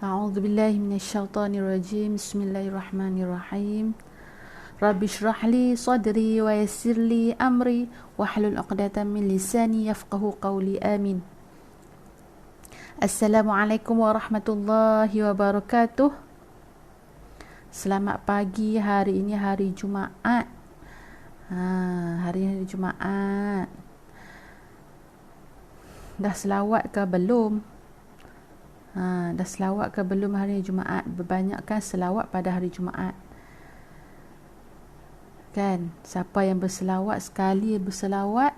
A'udzu billahi minasyaitonir rajim. Bismillahirrahmanirrahim. Rabbi shrah li sadri wa yassir li amri wahlul 'uqdatam min lisani yafqahu qawli. Amin. Assalamualaikum warahmatullahi wabarakatuh. Selamat pagi. Hari ini hari Jumaat. Hari Jumaat. Dah selawat ke belum? Dah selawat ke belum hari Jumaat? Berbanyakkan selawat pada hari Jumaat. Kan? Siapa yang berselawat, sekali berselawat,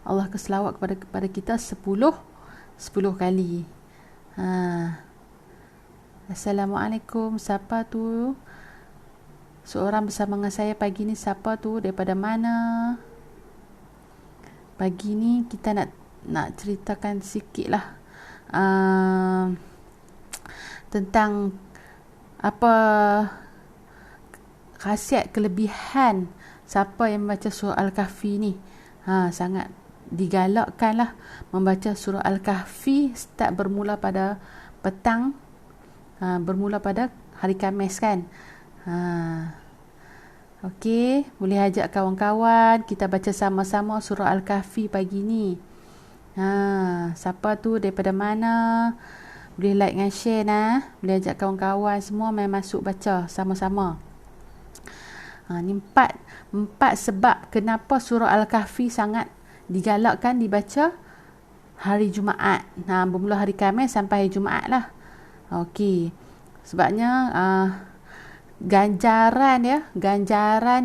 Allah keselawat kepada kita 10 kali. Assalamualaikum. Siapa tu? Seorang bersama dengan saya pagi ni. Siapa tu? Daripada mana? Pagi ni kita nak ceritakan sikit lah tentang apa khasiat kelebihan siapa yang membaca surah Al-Kahfi ni. Sangat digalakkan lah membaca surah Al-Kahfi. Start bermula pada petang, bermula pada hari Khamis kan. Okey, boleh ajak kawan-kawan kita baca sama-sama surah Al-Kahfi pagi ni. Siapa tu, daripada mana? Boleh like dan share nah. Boleh ajak kawan-kawan semua main masuk baca sama-sama. Ni empat sebab kenapa surah Al-Kahfi sangat digalakkan dibaca hari Jumaat. Bermula hari Khamis sampai hari Jumaat lah. Okey. Sebabnya ganjaran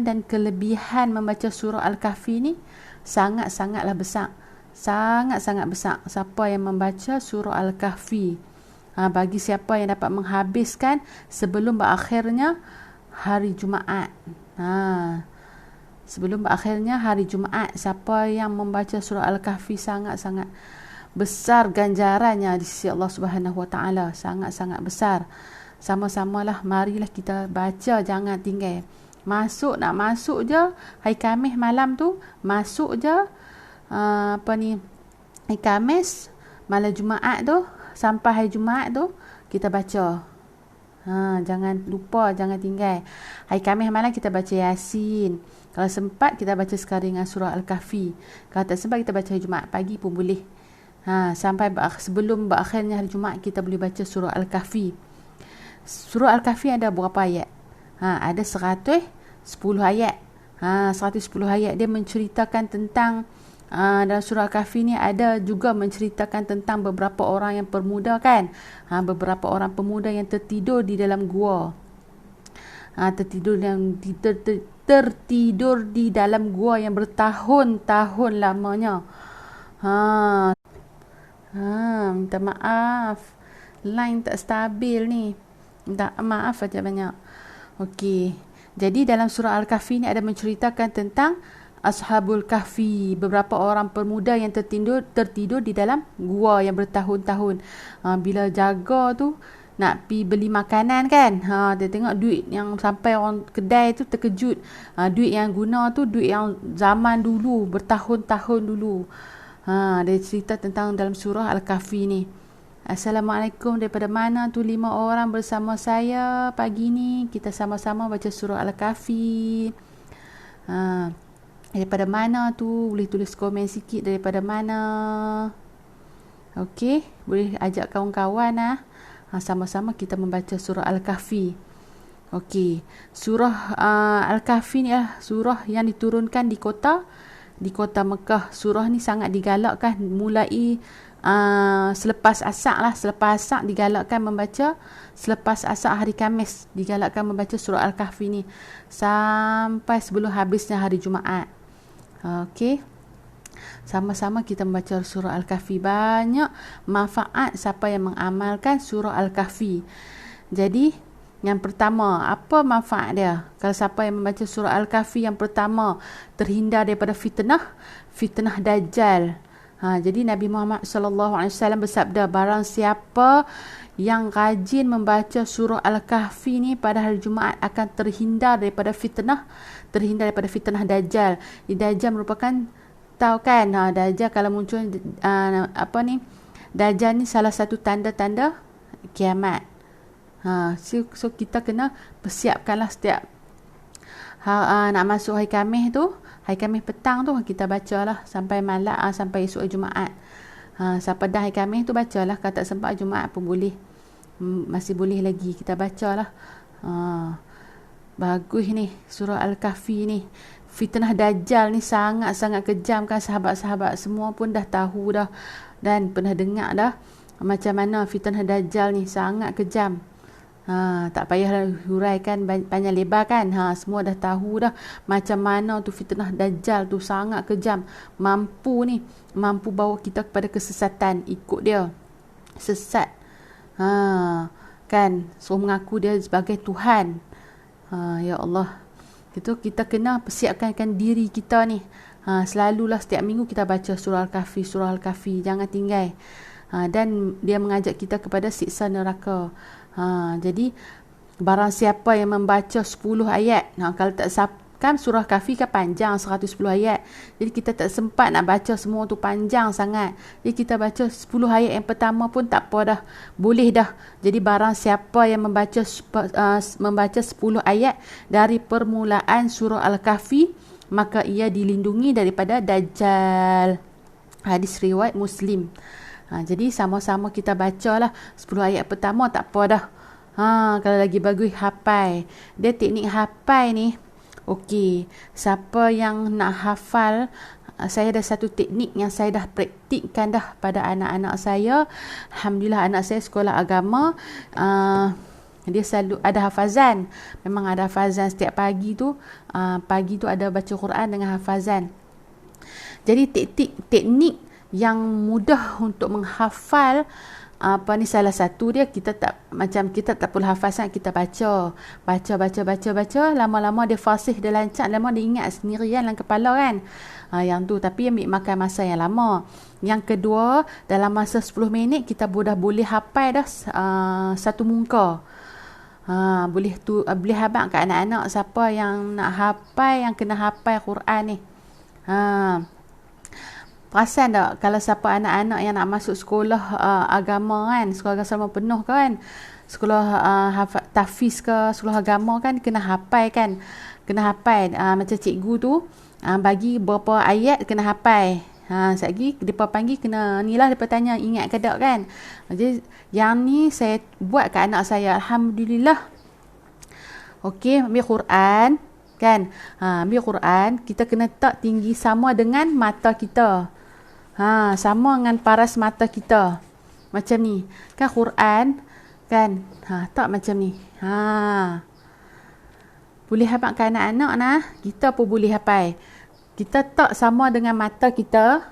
dan kelebihan membaca surah Al-Kahfi ni sangat-sangatlah besar. Sangat-sangat besar. Siapa yang membaca surah Al-Kahfi, bagi siapa yang dapat menghabiskan sebelum berakhirnya hari Jumaat. Sebelum berakhirnya hari Jumaat, siapa yang membaca surah Al-Kahfi sangat-sangat besar ganjarannya di sisi Allah Subhanahu Wa Taala. Sangat-sangat besar. Sama-samalah, marilah kita baca, jangan tinggal. Nak masuk je hari Khamis malam tu, masuk je hari Khamis malam Jumaat tu, sampai hari Jumaat tu kita baca. Jangan lupa, jangan tinggal. Hari Khamis malam kita baca Yasin. Kalau sempat kita baca sekali dengan surah Al-Kahfi. Kalau tak sempat kita baca hari Jumaat pagi pun boleh. Sampai sebelum berakhirnya hari Jumaat kita boleh baca surah Al-Kahfi. Surah Al-Kahfi ada berapa ayat? Ada 110 ayat. 110 ayat. Dia menceritakan tentang dalam surah Al-Kahfi ni ada juga menceritakan tentang beberapa orang yang pemuda kan. Beberapa orang pemuda yang tertidur di dalam gua. Tertidur di dalam gua yang bertahun-tahun lamanya. Minta maaf, line tak stabil ni. Minta maaf aja banyak. Okey. Jadi dalam surah Al-Kahfi ni ada menceritakan tentang Ashabul Kahfi, beberapa orang pemuda yang tertidur di dalam gua yang bertahun-tahun. Bila jaga tu nak pi beli makanan kan, dia tengok duit yang sampai orang kedai tu terkejut. Duit yang guna tu duit yang zaman dulu, bertahun-tahun dulu. Dia cerita tentang dalam surah Al-Kahfi ni. Assalamualaikum, daripada mana tu 5 orang bersama saya pagi ni? Kita sama-sama baca surah Al-Kahfi. Daripada mana tu? Boleh tulis komen sikit daripada mana. Okey, boleh ajak kawan-kawan sama-sama kita membaca surah Al-Kahfi. Okey, surah Al-Kahfi ni surah yang diturunkan di kota Mekah. Surah ni sangat digalakkan mulai selepas asar digalakkan membaca. Selepas asar hari Khamis digalakkan membaca surah Al-Kahfi ni sampai sebelum habisnya hari Jumaat. Okey, sama-sama kita membaca surah Al-Kahfi. Banyak manfaat siapa yang mengamalkan surah Al-Kahfi. Jadi yang pertama, apa manfaat dia? Kalau siapa yang membaca surah Al-Kahfi, yang pertama, terhindar daripada fitnah Dajjal. Jadi Nabi Muhammad SAW bersabda, barang siapa yang rajin membaca surah Al-Kahfi ni pada hari Jumaat akan terhindar daripada fitnah Dajjal. Dajjal merupakan, tahu kan, Dajjal kalau muncul Dajjal ni salah satu tanda-tanda kiamat. So kita kena persiapkanlah setiap nak masuk hari Khamis tu, hari Khamis petang tu kita bacalah sampai malam, sampai esok Jumaat. Sampai dah hari Khamis tu bacalah, kalau tak sempat Jumaat pun boleh. Masih boleh lagi kita bacalah. Bagus ni surah Al-Kahfi ni. Fitnah Dajjal ni sangat-sangat kejam kan, sahabat-sahabat semua pun dah tahu dah dan pernah dengar dah macam mana fitnah Dajjal ni sangat kejam. Tak payah huraikan panjang lebar kan. Semua dah tahu dah macam mana tu fitnah Dajjal tu sangat kejam. Mampu bawa kita kepada kesesatan, ikut dia sesat. Kan, so mengaku dia sebagai Tuhan. Ya Allah, itu kita kena persiapkan diri kita ni. Selalulah setiap minggu kita baca surah Al-Kahfi, jangan tinggal. Dan dia mengajak kita kepada siksa neraka. Jadi barang siapa yang membaca 10 ayat, kalau tak kan surah Kahfi kan panjang 110 ayat. Jadi kita tak sempat nak baca semua tu, panjang sangat. Jadi kita baca 10 ayat yang pertama pun tak apa dah. Boleh dah. Jadi barang siapa yang membaca 10 ayat dari permulaan surah Al-Kahfi, maka ia dilindungi daripada Dajjal. Hadis riwayat Muslim. Jadi sama-sama kita bacalah 10 ayat pertama, tak apa dah. Kalau lagi bagus hafal. Dia teknik hafal ni. Okey, siapa yang nak hafal, saya ada satu teknik yang saya dah praktikkan dah pada anak-anak saya. Alhamdulillah, anak saya sekolah agama. Dia selalu ada hafazan. Memang ada hafazan setiap pagi tu. Pagi tu ada baca Quran dengan hafazan. Jadi teknik yang mudah untuk menghafal salah satu dia, kita tak perlu hafaz sangat, kita baca, lama-lama dia fasih, dia lancar, lama dia ingat sendirian dalam kepala kan. Yang tu, tapi ambil makan masa yang lama. Yang kedua, dalam masa 10 minit kita dah boleh hafal dah satu muka. Boleh habaq kat anak-anak siapa yang nak hafal, yang kena hafal Quran ni. Perasan tak kalau siapa anak-anak yang nak masuk sekolah agama kan, sekolah agama penuh kan, sekolah tahfiz ke, sekolah agama kan, kena hafal kan, macam cikgu tu bagi berapa ayat kena hafal. Sekejap lagi mereka panggil, kena ni lah, mereka tanya ingat ke tak kan. Jadi yang ni saya buat kat anak saya, Alhamdulillah. Okey, ambil Quran kan, ambil Quran, kita kena tak tinggi sama dengan mata kita. Sama dengan paras mata kita. Macam ni. Kan Quran kan. Tak macam ni. Boleh hafal kan anak-anak nah. Kita pun boleh hafal. Kita tak sama dengan mata kita.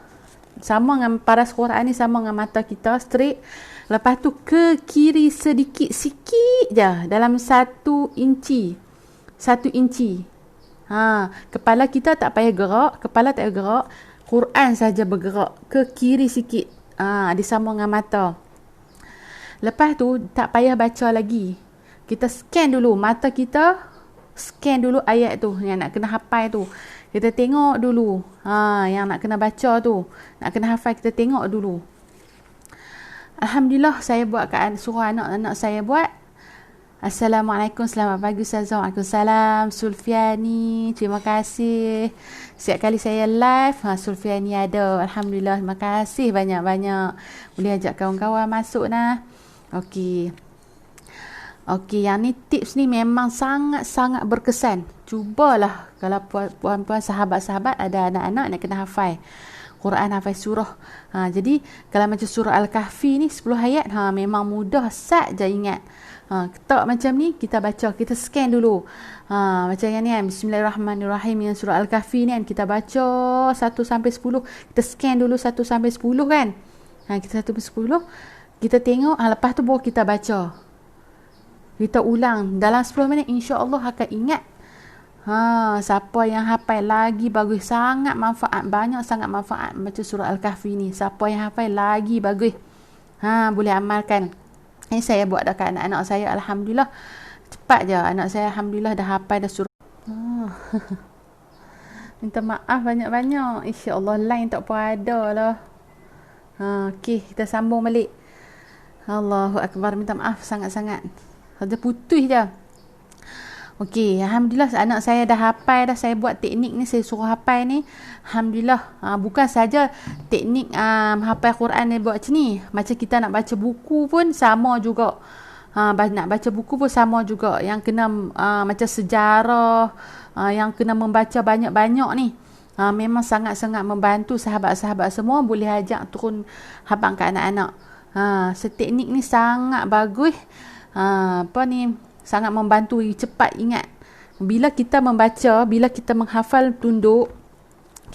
Sama dengan paras Quran ni, sama dengan mata kita straight. Lepas tu ke kiri sikit je. Dalam 1 inci. 1 inci. Kepala kita tak payah gerak. Kepala tak payah gerak. Quran saja bergerak ke kiri sikit. Disambung dengan mata. Lepas tu tak payah baca lagi. Kita scan dulu mata kita, scan dulu ayat tu yang nak kena hafal tu. Kita tengok dulu. Yang nak kena baca tu, nak kena hafal, kita tengok dulu. Alhamdulillah, saya buat suruh anak-anak saya buat. Assalamualaikum, selamat pagi Ustazah. Waalaikumsalam Sulfiani, terima kasih. Setiap kali saya live, Sulfiani ada. Alhamdulillah, terima kasih banyak-banyak. Boleh ajak kawan-kawan masuk nah. Okey, yang ni tips ni memang sangat-sangat berkesan. Cubalah kalau puan-puan sahabat-sahabat ada anak-anak nak kena hafal Quran, hafal surah. Jadi kalau macam surah Al-Kahfi ni 10 ayat, memang mudah sat je ingat. Tak macam ni, kita baca, kita scan dulu. Macam yang ni kan, Bismillahirrahmanirrahim, yang surah Al-Kahfi ni kan, kita baca 1 sampai 10. Kita scan dulu 1 sampai 10 kan. Kita 1 sampai 10, kita tengok, lepas tu baru kita baca. Kita ulang dalam 10 minit, insya-Allah akan ingat. Siapa yang hafal lagi bagus, sangat manfaat, sangat manfaat baca surah Al-Kahfi ni. Siapa yang hafal lagi bagus. Boleh amalkan. Ini saya buat dekat anak-anak saya. Alhamdulillah, cepat je anak saya, alhamdulillah dah hafal dah surah. Minta maaf banyak-banyak. Insya-Allah line tak apa ada lah. Okey, kita sambung balik. Allahu Akbar, minta maaf sangat-sangat. Saja putus je. Okey, alhamdulillah anak saya dah hafal dah. Saya buat teknik ni, saya suruh hafal ni. Alhamdulillah. Bukan saja teknik hafal Quran ni buat macam ni. Macam kita nak baca buku pun sama juga. Nak baca buku pun sama juga. Yang kena macam sejarah, yang kena membaca banyak-banyak ni. Memang sangat-sangat membantu sahabat-sahabat semua. Boleh ajak turun hafal ke anak-anak. Seteknik ni sangat bagus. Sangat membantu, cepat ingat. Bila kita membaca, bila kita menghafal tunduk,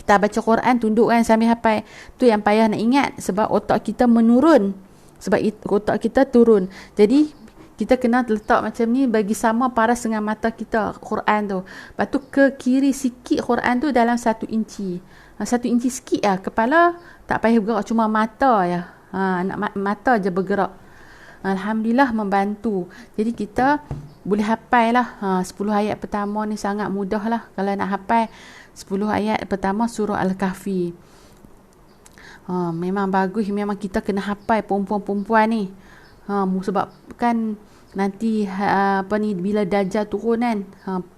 kita baca Quran tunduk kan sambil hafal. Tu yang payah nak ingat sebab otak kita menurun. Sebab otak kita turun. Jadi kita kena letak macam ni bagi sama paras dengan mata kita Quran tu. Lepas tu ke kiri sikit Quran tu dalam 1 inci. 1 inci sikit lah. Kepala tak payah bergerak, cuma mata je. Mata je bergerak. Alhamdulillah membantu. Jadi kita boleh hafal lah. 10 ayat pertama ni sangat mudah lah. Kalau nak hafal 10 ayat pertama surah Al-Kahfi. Memang bagus. Memang kita kena hafal perempuan-perempuan ni. Sebab kan nanti bila Dajjal turun kan,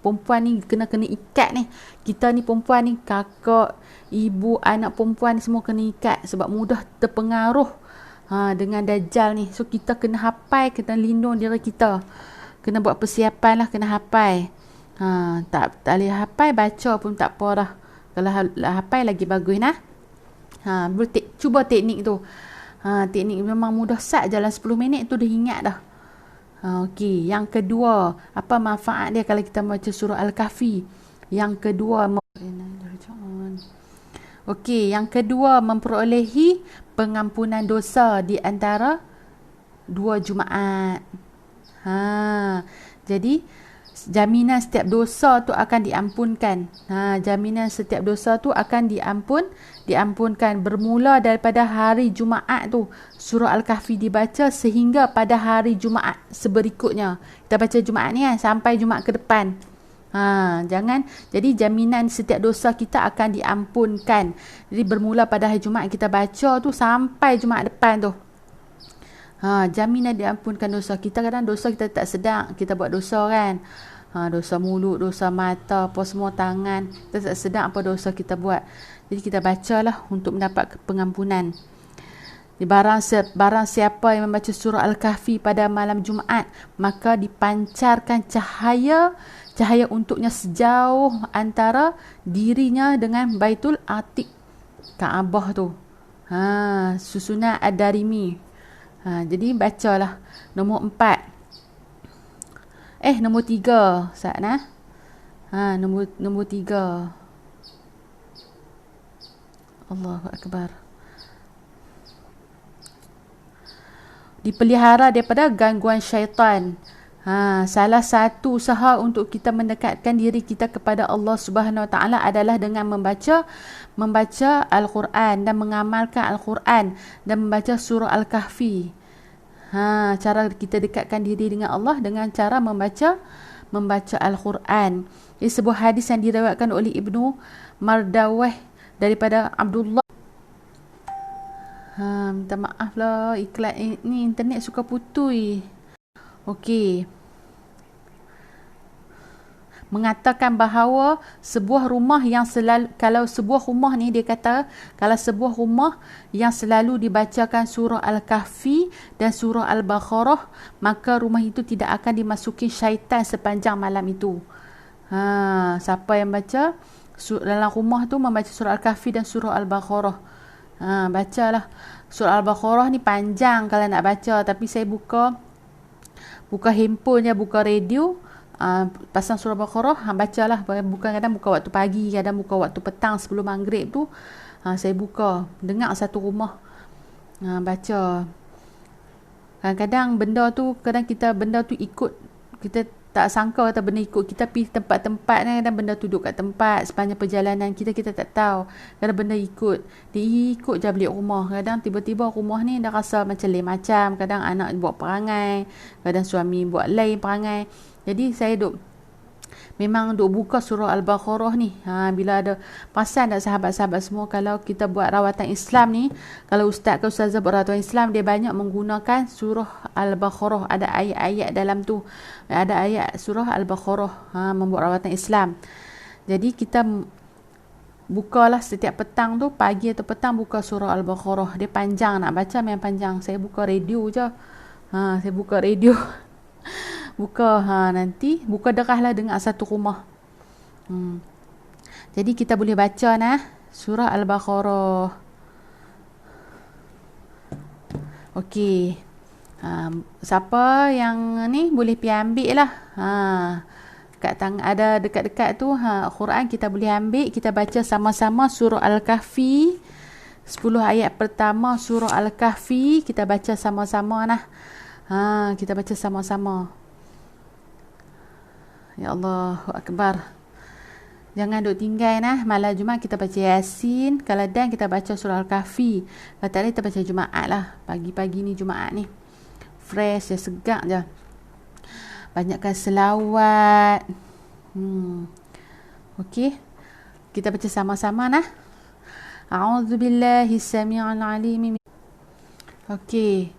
perempuan ni kena ikat ni. Kita ni perempuan ni, kakak, ibu, anak perempuan ni semua kena ikat. Sebab mudah terpengaruh dengan Dajjal ni. So kita kena hafal, kena lindung diri kita. Kena buat persiapan lah, kena hafal. Tak boleh hafal, baca pun tak apa dah. Kalau hafal lagi bagus nah. Cuba teknik tu. Teknik memang mudah sat, jalan 10 minit tu dah ingat dah. Okey, yang kedua, apa manfaat dia kalau kita baca surah Al-Kahfi? Yang kedua, memperolehi pengampunan dosa di antara 2 Jumaat. Jadi jaminan setiap dosa tu akan diampunkan. Jaminan setiap dosa tu akan diampunkan bermula daripada hari Jumaat tu surah Al-Kahfi dibaca sehingga pada hari Jumaat seberikutnya. Kita baca Jumaat ni kan sampai Jumaat ke depan. Jadi jaminan setiap dosa kita akan diampunkan. Jadi bermula pada hari Jumaat kita baca tu sampai Jumaat depan tu. Jaminan diampunkan dosa. Kita kadang dosa kita tak sedar, kita buat dosa kan. Dosa mulut, dosa mata, apa semua tangan. Kita tak sedar apa dosa kita buat. Jadi kita bacalah untuk mendapat pengampunan. Barang siapa yang membaca surah Al-Kahfi pada malam Jumaat, maka dipancarkan cahaya untuknya sejauh antara dirinya dengan Baitul Atiq, Kaabah tu. Susunan Ad-Darimi. Jadi bacalah nombor 4. Nombor 3 Sa'nah. Nombor 3. Allahu Akbar. Dipelihara daripada gangguan syaitan. Salah satu usaha untuk kita mendekatkan diri kita kepada Allah Subhanahu Wa Taala adalah dengan membaca Al-Quran dan mengamalkan Al-Quran dan membaca surah Al-Kahfi. Cara kita dekatkan diri dengan Allah dengan cara membaca Al-Quran. Ini sebuah hadis yang diriwayatkan oleh Ibnu Mardawah daripada Abdullah. Minta maaf lah, iklan ni internet suka putus. Okey. Mengatakan bahawa sebuah rumah yang selalu, kalau sebuah rumah ni dia kata, kalau sebuah rumah yang selalu dibacakan surah Al-Kahfi dan surah Al-Baqarah, maka rumah itu tidak akan dimasuki syaitan sepanjang malam itu. Siapa yang baca dalam rumah tu membaca surah Al-Kahfi dan surah Al-Baqarah. Bacalah. Surah Al-Baqarah ni panjang kalau nak baca, tapi saya buka handphone je, buka radio, pasang surah Al-Baqarah, bacalah. Bukan kadang buka waktu pagi, kadang buka waktu petang sebelum maghrib tu, saya buka, dengar satu rumah, baca. Kadang-kadang benda tu ikut, kita tak sangka kata benda ikut kita pergi tempat-tempat ni, kadang benda tu duduk kat tempat sepanjang perjalanan kita tak tahu. Kadang benda ikut, dia ikut je balik rumah. Kadang tiba-tiba rumah ni dah rasa macam lain macam. Kadang anak buat perangai, kadang suami buat lain perangai. Jadi saya duk Memang duk buka surah Al-Baqarah ni. Bila ada pasal tak sahabat-sahabat semua, kalau kita buat rawatan Islam ni, kalau ustaz ke ustazah buat rawatan Islam, dia banyak menggunakan surah Al-Baqarah. Ada ayat-ayat dalam tu. Ada ayat surah Al-Baqarah membuat rawatan Islam. Jadi kita bukalah setiap petang tu, pagi atau petang buka surah Al-Baqarah. Dia panjang, nak baca memang panjang. Saya buka radio je. Saya buka radio. Buka nanti buka derahlah dengar satu rumah. Jadi kita boleh baca surah Al-Baqarah. Okey. Siapa yang ni boleh pergi ambil lah. Kat ada dekat-dekat tu Quran kita boleh ambil, kita baca sama-sama surah Al-Kahfi. 10 ayat pertama surah Al-Kahfi kita baca sama-sama kita baca sama-sama. Ya Allahu Akbar. Jangan duk tinggal malam Jumaat kita baca Yasin. Kalau dan kita baca surah Al-Kahfi. Kalau tak kita baca Jumaat lah. Pagi-pagi ni Jumaat ni fresh je, segak je. Banyakkan selawat. Okey. Kita baca sama-sama A'udzubillahi sami'al alim. Okey.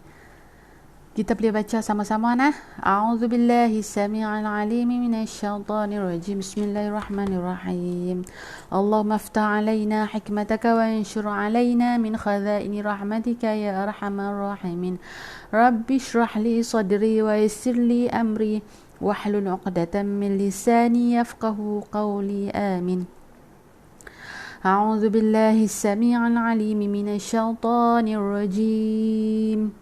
Kita boleh baca sama-sama A'udzubillahi sami'al alim minasyaitonir rajim. Bismillahirrahmanirrahim. Allahumma aftah 'alaina hikmataka wa anshur 'alaina min khazaini rahmatika ya arhamar rahimin. Rabbi shrah li sadri wa yassir li amri wahlul 'uqdatam min lisani yafqahu qawli. Amin. A'udzubillahi sami'al alim minasyaitonir rajim.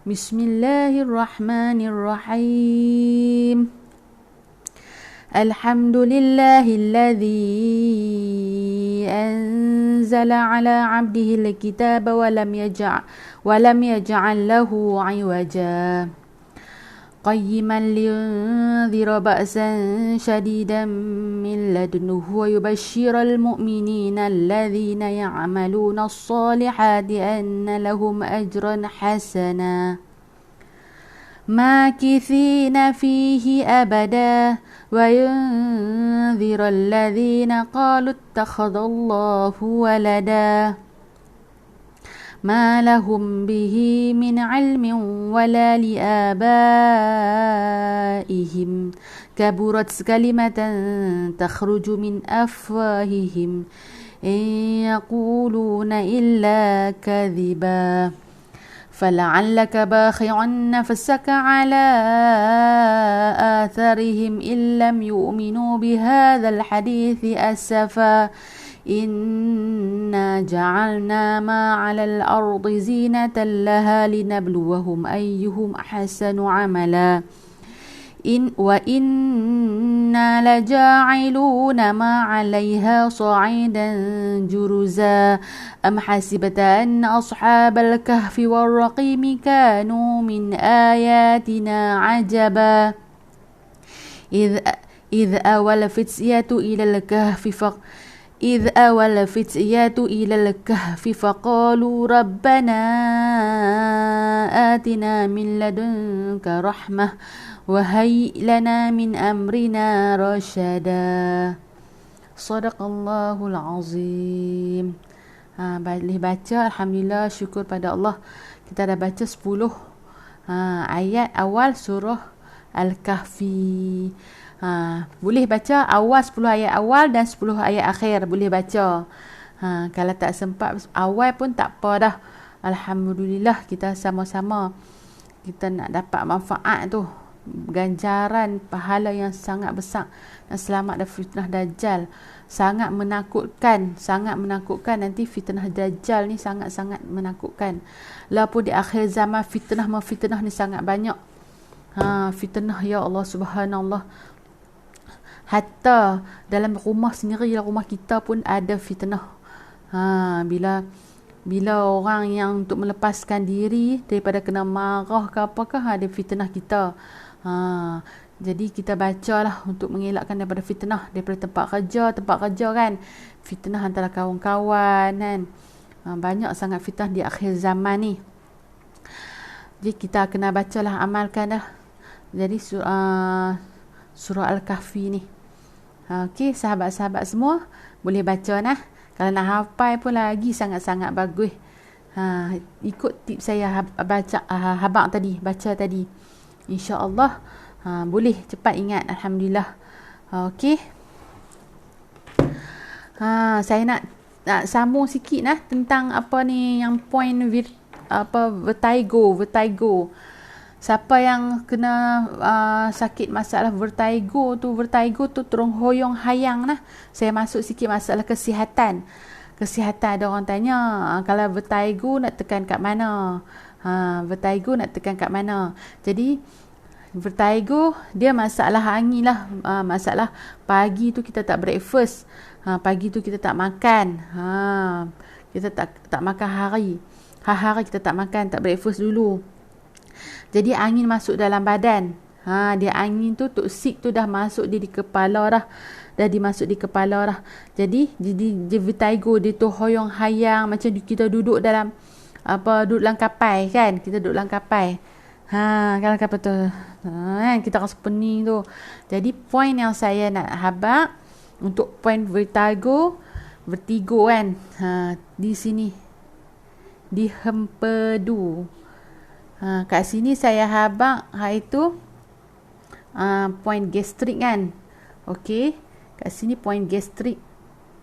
Bismillahirrahmanirrahim. Alhamdulillahilladzi anzala ala 'abdihi al-kitaba wa lam yaj'al lahu 'iwaja qayyiman liyunzira ba'san shadidan min ladunhu wa yubashshiral mu'minina alladhina ya'maluna as-salihati anna lahum ajran hasana makithina fihi abada wa yunzira alladhina qalu ittakhadallahu walada ما لهم به من علم ولا لآبائهم كبرت كلمة تخرج من أفواههم إن يقولون إلا كذبا فلعلك باخع نفسك على آثارهم إن لم يؤمنوا بهذا الحديث أسفا إنا جعلنا ما على الأرض زينة لها لنبلوهم أيهم أحسن عملا وإنا لجاعلون ما عليها صعيدا جرزا أم حسبت أن أصحاب الكهف والرقيم كانوا من آياتنا عجبا إذ أوى الفتية إلى الكهف فقالوا ربنا آتنا من لدنك رحمة وهيئ لنا من أمرنا رشدا. Sadaqallahul Azim. Boleh baca. Alhamdulillah, syukur pada Allah. Kita dah baca 10 ayat awal surah Al-Kahfi. Boleh baca awal 10 ayat awal dan 10 ayat akhir boleh baca. Kalau tak sempat awal pun tak apa dah. Alhamdulillah, kita sama-sama kita nak dapat manfaat tu, ganjaran pahala yang sangat besar dan selamat dari fitnah Dajjal. Sangat menakutkan nanti fitnah Dajjal ni sangat-sangat menakutkan. Lapun di akhir zaman fitnah ni sangat banyak. Fitnah ya Allah subhanallah. Hatta dalam rumah sendiri, dalam rumah kita pun ada fitnah. Bila orang yang untuk melepaskan diri daripada kena marah ke apakah, ada fitnah kita. Jadi kita bacalah untuk mengelakkan daripada fitnah daripada tempat kerja kan. Fitnah antara kawan-kawan kan. Banyak sangat fitnah di akhir zaman ni. Jadi kita kena bacalah, amalkan dah. Jadi surah Al-Kahfi ni. Okey, sahabat-sahabat semua boleh baca nah. Kalau nak hafal pun lagi sangat-sangat bagus. Ikut tip saya baca habang tadi, baca tadi. Insya-Allah boleh cepat ingat, alhamdulillah. Okey. Saya nak sambung sikit nah tentang apa ni yang point vertigo. Siapa yang kena sakit masalah vertigo tu terung hoyong hayang nah. Saya masuk sikit masalah kesihatan. Kesihatan, ada orang tanya kalau vertigo nak tekan kat mana? Vertigo nak tekan kat mana? Jadi vertigo dia masalah angin lah. Masalah pagi tu kita tak breakfast. Pagi tu kita tak makan. Kita tak makan hari kita tak makan, tak breakfast dulu. Jadi angin masuk dalam badan. Dia angin tu toksik tu dah masuk di kepala dah. Dah dimasuk di kepala dah. Jadi vertigo dia tu hoyong hayang macam kita duduk dalam duduk dalam kapal kan. Kita duduk dalam kapal. Kalau kapal tu kita rasa pening tu. Jadi point yang saya nak habaq untuk point vertigo kan. Di sini. Di hempedu. Kat sini saya habaq iaitu point gastrik kan. Okey, kat sini point gastrik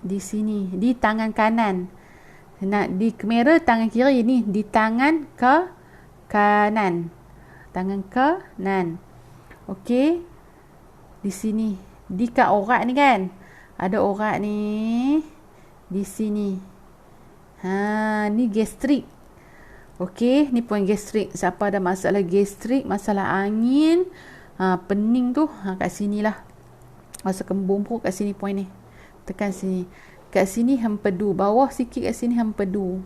di sini, di tangan kanan. Di kamera tangan kiri ni, di tangan ke kanan. Tangan kanan. Okey. Di sini, di kat orat ni kan. Ada orat ni di sini. Ni gastrik. Okey, ni point gastrik. Siapa ada masalah gastrik, masalah angin, pening tu, kat sinilah. Masa kembung pun kat sini point ni. Tekan sini. Kat sini hempedu. Bawah sikit kat sini hempedu.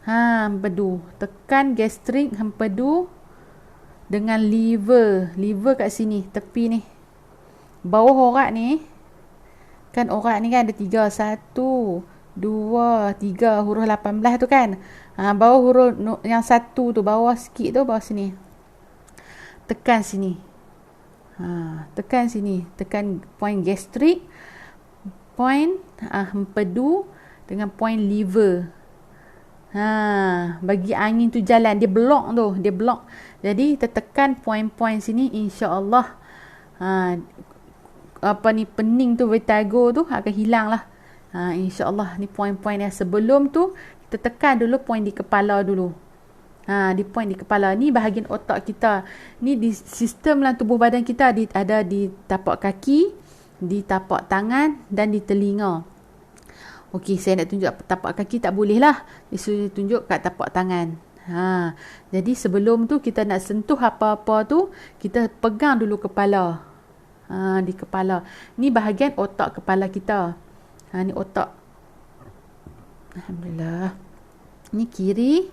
Hempedu. Tekan gastrik, hempedu dengan liver. Liver kat sini, tepi ni. Bawah orat ni. Kan orat ni kan ada 3. 1, 2, 3. Huruf 18 tu kan. Bawah huruf yang 1 tu, bawah sikit tu, bawah sini. Tekan sini. Tekan sini. Tekan point gastrik, point hempedu dengan point liver. Bagi angin tu jalan. Dia block tu. Dia block. Jadi tertekan point-point sini, insya-Allah pening tu, vertigo tu akan hilang lah. InsyaAllah ni point-point yang sebelum tu kita tekan dulu point di kepala dulu. Di point di kepala ni bahagian otak kita. Ni di sistem dalam tubuh badan kita ada di tapak kaki, di tapak tangan dan di telinga. Okey, saya nak tunjuk tapak kaki tak boleh lah. Disuruh tunjuk kat tapak tangan. Jadi sebelum tu kita nak sentuh apa-apa tu, kita pegang dulu kepala. Di kepala. Ni bahagian otak kepala kita. Ni otak. Alhamdulillah. Ni kiri,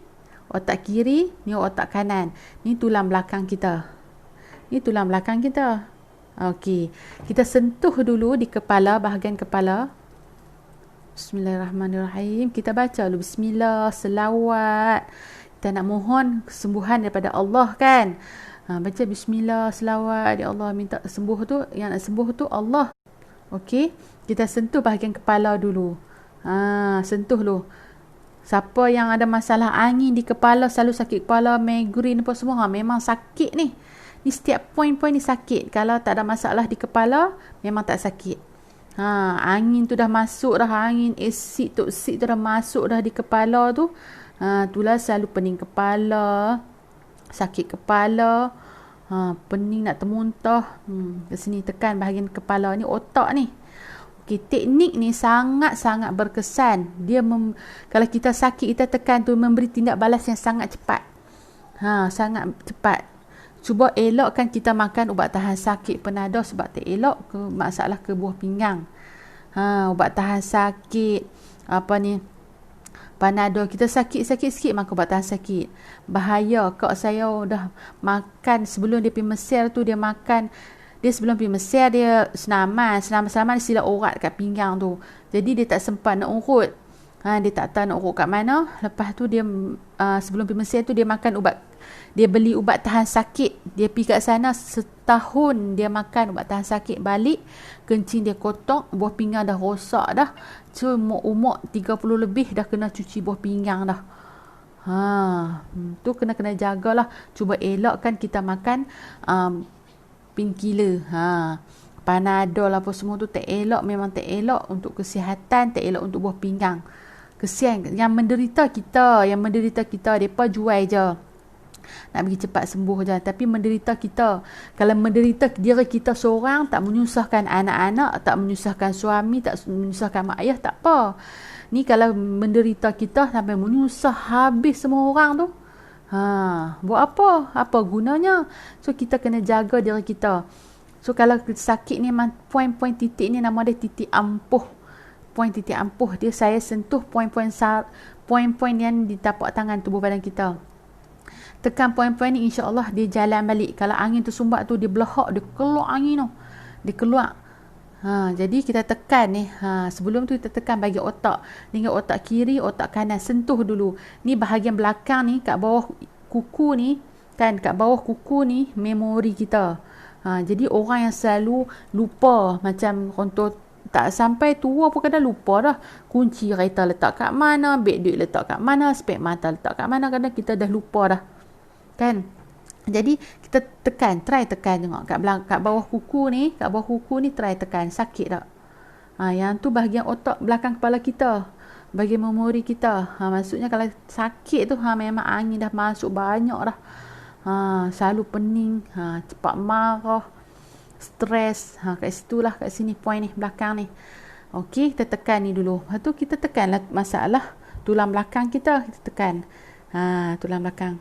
otak kiri, ni otak kanan. Ni tulang belakang kita. Ni tulang belakang kita. Okey. Kita sentuh dulu di kepala, bahagian kepala. Bismillahirrahmanirrahim. Kita baca dulu bismillah, selawat. Kita nak mohon kesembuhan daripada Allah kan. Baca bismillah, selawat, ya Allah, minta sembuh tu, yang nak sembuh tu Allah. Okey, kita sentuh bahagian kepala dulu. Sentuh dulu. Siapa yang ada masalah angin di kepala, selalu sakit kepala, migrain apa semua, memang sakit ni. Ni setiap point-point ni sakit. Kalau tak ada masalah di kepala, memang tak sakit. Angin tu dah masuk dah, angin asid toksik tu dah masuk dah di kepala tu. Itulah selalu pening kepala, sakit kepala, pening nak termuntah. Ke sini tekan bahagian kepala ni, otak ni. Okay, teknik ni sangat-sangat berkesan. Dia kalau kita sakit, kita tekan tu, memberi tindak balas yang sangat cepat. Sangat cepat. Cuba elokkan kita makan ubat tahan sakit Panadol sebab tak elok ke masalah ke buah pinggang. Ubat tahan sakit Panadol, kita sakit-sakit sikit makan ubat tahan sakit. Bahaya. Kak saya dah makan sebelum dia pergi Mesir tu, dia makan. Dia sebelum pergi Mesir, dia senaman dia silap urat kat pinggang tu. Jadi dia tak sempat nak urut. Dia tak tahu nak urut kat mana. Lepas tu dia sebelum pergi Mesir tu dia makan ubat dia beli ubat tahan sakit, dia pergi kat sana setahun dia makan ubat tahan sakit, balik kencing dia kotak, buah pinggang dah rosak dah. So umur 30 lebih dah kena cuci buah pinggang dah. Tu kena jagalah. Cuba elakkan kita makan painkiller. Panadol apa semua tu tak elok, memang tak elok untuk kesihatan, tak elok untuk buah pinggang. Kesian yang menderita kita, depa jual je. Nak bagi cepat sembuh je, tapi menderita kita. Kalau menderita diri kita seorang, tak menyusahkan anak-anak, tak menyusahkan suami, tak menyusahkan mak ayah, tak apa. Ni kalau menderita kita sampai menyusah habis semua orang tu, buat apa? Apa gunanya? So kita kena jaga diri kita. So kalau sakit ni memang poin-poin titik ni nama dia titik ampuh. Poin titik ampuh dia, saya sentuh poin-poin yang di tapak tangan tubuh badan kita. Tekan poin-poin ni, insya-Allah dia jalan balik. Kalau angin tersumbat tu dia belahak, dia keluar angin tu. Dia keluar. Jadi kita tekan ni. Sebelum tu kita tekan bagi otak. Dengan otak kiri, otak kanan, sentuh dulu. Ni bahagian belakang ni, kat bawah kuku ni, kan, kat bawah kuku ni memori kita. Jadi orang yang selalu lupa, macam contoh tak sampai tua pun kadang lupa dah. Kunci kereta letak kat mana, beg duit letak kat mana, spek mata letak kat mana, kadang kita dah lupa dah. Kan? Jadi kita tekan, try tekan tengok kat bawah kuku ni try tekan, sakit tak? Yang tu bahagian otak belakang kepala kita, bahagian memori kita. Maksudnya kalau sakit tu memang angin dah masuk banyak dah. Selalu pening, cepat marah, stres. Kat situlah, kat sini poin ni belakang ni. Okey, kita tekan ni dulu. Lepas tu kita tekanlah masalah tulang belakang kita tekan. Tulang belakang.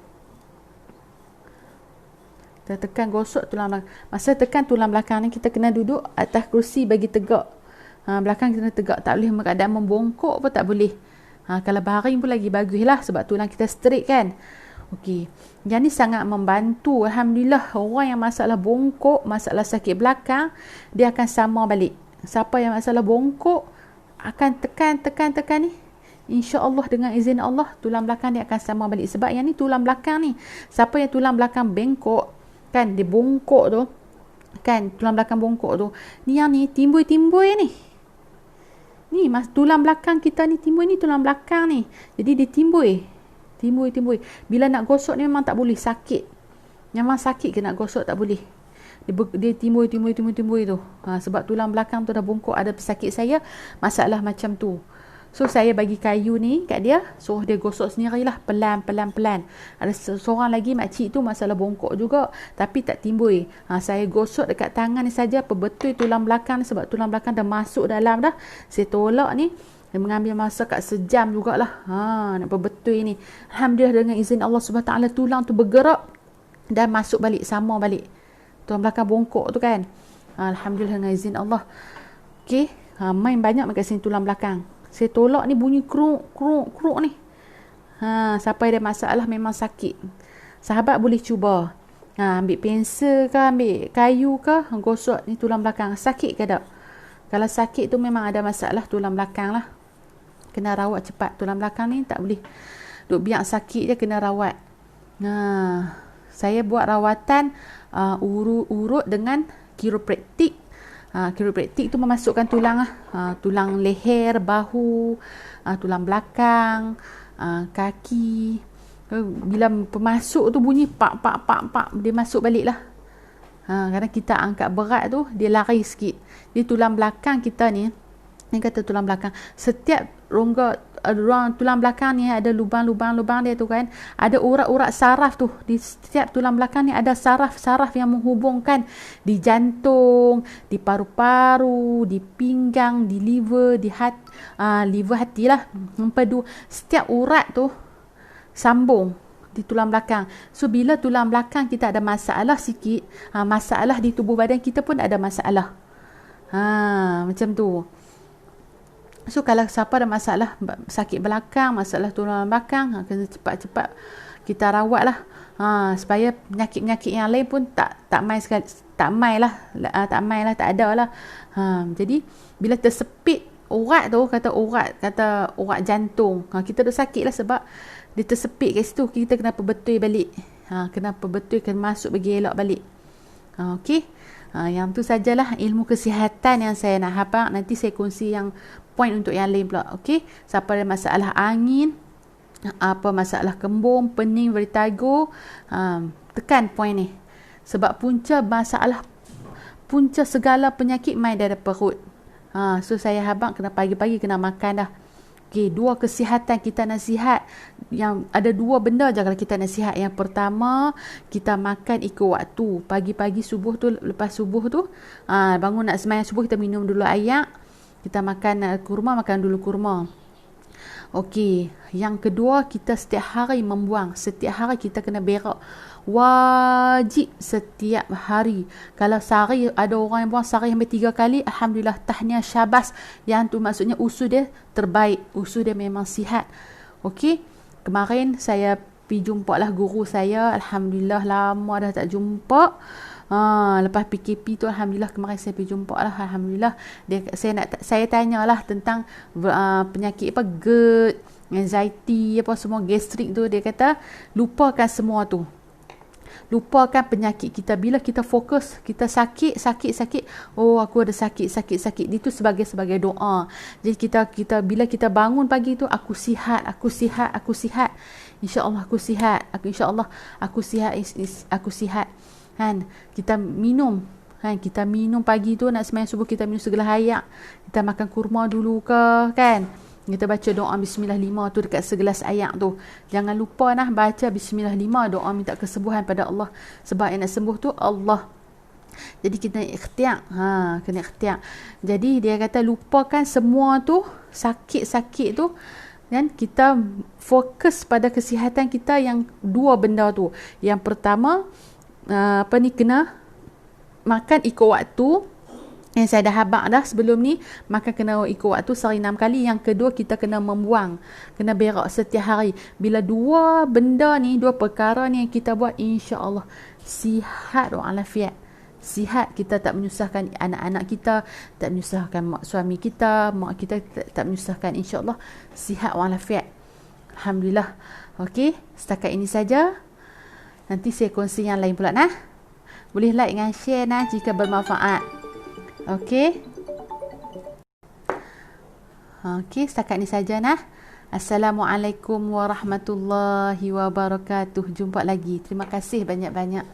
Kita tekan, gosok tulang belakang. Masa tekan tulang belakang ni, kita kena duduk atas kerusi bagi tegak. Belakang kita tegak, tak boleh keadaan membongkok pun tak boleh. Kalau baring pun lagi bagus lah, sebab tulang kita straight kan. Okey. Yang ni sangat membantu. Alhamdulillah, orang yang masalah bongkok, masalah sakit belakang, dia akan sama balik. Siapa yang masalah bongkok akan tekan ni, insya-Allah dengan izin Allah, tulang belakang dia akan sama balik. Sebab yang ni tulang belakang ni, siapa yang tulang belakang bengkok, kan, dia bongkok tu, kan, tulang belakang bongkok tu, ni yang ni timbul ni. Ni tulang belakang kita ni timbul ni, tulang belakang ni. Jadi dia timbul. Bila nak gosok ni memang tak boleh, sakit. Memang sakit ke nak gosok, tak boleh. Dia timbul tu. Sebab tulang belakang tu dah bongkok. Ada pesakit saya masalah macam tu. So saya bagi kayu ni kat dia, suruh dia gosok sendirilah, pelan. Ada seorang lagi makcik tu masalah bongkok juga, tapi tak timbul. Saya gosok dekat tangan ni saja, perbetul tulang belakang ni, sebab tulang belakang dah masuk dalam dah. Saya tolak ni, dia mengambil masa kat sejam jugalah. Nak perbetul ni. Alhamdulillah dengan izin Allah SWT, tulang tu bergerak dan masuk balik, sama balik. Tulang belakang bongkok tu kan. Alhamdulillah dengan izin Allah. Okey, main banyak kat sini tulang belakang. Saya tolak ni bunyi kruk ni. Siapa ada masalah memang sakit, sahabat boleh cuba. Ambil pensel ke, ambil kayu ke, gosok ni tulang belakang. Sakit ke tak? Kalau sakit tu memang ada masalah tulang belakang lah. Kena rawat cepat. Tulang belakang ni tak boleh duk biar sakit je, kena rawat. Saya buat rawatan urut dengan kiropraktik. Kiropraktik tu memasukkan tulang tulang leher, bahu, tulang belakang, kaki. Bila pemasuk tu bunyi pak, dia masuk balik lah. Kadang kita angkat berat tu, dia lari sikit. Dia tulang belakang kita ni kata tulang belakang, setiap rongga tulang belakang ni ada lubang dia tu kan, ada urat-urat saraf tu. Di setiap tulang belakang ni ada saraf-saraf yang menghubungkan di jantung, di paru-paru, di pinggang, di liver, di liver hati lah, empedu. Setiap urat tu sambung di tulang belakang. So bila tulang belakang kita ada masalah sikit, masalah di tubuh badan kita pun ada masalah. Macam tu. So kalau siapa ada masalah sakit belakang, masalah tulang belakang, kena cepat-cepat kita rawat lah. Supaya penyakit-penyakit yang lain pun tak mai lah, tak ada lah. Jadi bila tersepit urat tu, kata urat jantung, kita dah sakit lah sebab dia tersepit kat situ. Kita kena betul balik. Kenapa betul kena masuk bagi elok balik. Okey. Yang tu sajalah ilmu kesihatan yang saya nak habaq. Nanti saya kongsi yang point untuk yang lain pula. Okey. Siapa ada masalah angin, apa masalah kembung, pening, vertigo, tekan point ni. Sebab punca segala penyakit main dari perut. So saya habaq kena pagi-pagi kena makan dah. Okey, 2 kesihatan kita nasihat. Yang ada 2 benda je kalau kita nasihat. Yang pertama, kita makan ikut waktu. Pagi-pagi subuh tu, lepas subuh tu, bangun nak sembahyang subuh, kita minum dulu air. Kita makan kurma, makan dulu kurma. Okey, yang kedua, kita setiap hari membuang. Setiap hari kita kena berak. Wajib setiap hari. Kalau sehari ada orang yang buang sehari sampai 3 kali, alhamdulillah, tahniah, syabas. Yang tu maksudnya usus dia terbaik, usus dia memang sihat. Okey, kemarin saya pergi jumpa lah guru saya, alhamdulillah lama dah tak jumpa. Lepas PKP tu, alhamdulillah kemarin saya pergi jumpa lah, alhamdulillah. Saya tanyalah tentang penyakit apa, GERD, anxiety, apa semua, gastrik tu. Dia kata lupakan semua tu. Lupakan penyakit kita. Bila kita fokus, kita sakit. Oh, aku ada sakit. Itu sebagai doa. Jadi kita bila kita bangun pagi tu, aku sihat. InsyaAllah aku sihat. InsyaAllah aku sihat. Kan? Kita minum. Kita minum pagi tu, nak sembahyang subuh, kita minum segelas air. Kita makan kurma dulu ke, kan? Kita baca doa Bismillah 5 tu dekat segelas air tu. Jangan lupa baca Bismillah 5, doa minta kesembuhan pada Allah. Sebab yang nak sembuh tu Allah. Jadi kita ikhtiar. Kena ikhtiar. Jadi dia kata lupakan semua tu, sakit tu. Dan kita fokus pada kesihatan kita yang 2 benda tu. Yang pertama, kena makan ikut waktu. Yang saya dah habaq dah sebelum ni, makan kena ikut waktu sehari 6 kali. Yang kedua, kita kena membuang, kena berak setiap hari. Bila 2 benda ni, 2 perkara ni yang kita buat, insya-Allah sihat walafiat. Sihat, kita tak menyusahkan anak-anak kita, tak menyusahkan mak suami kita, mak kita tak menyusahkan, insya-Allah sihat walafiat. Alhamdulillah. Okey, setakat ini saja. Nanti saya kongsi yang lain pula nah. Boleh like dan share nah jika bermanfaat. Okey, setakat ni saja nah. Assalamualaikum warahmatullahi wabarakatuh. Jumpa lagi. Terima kasih banyak-banyak.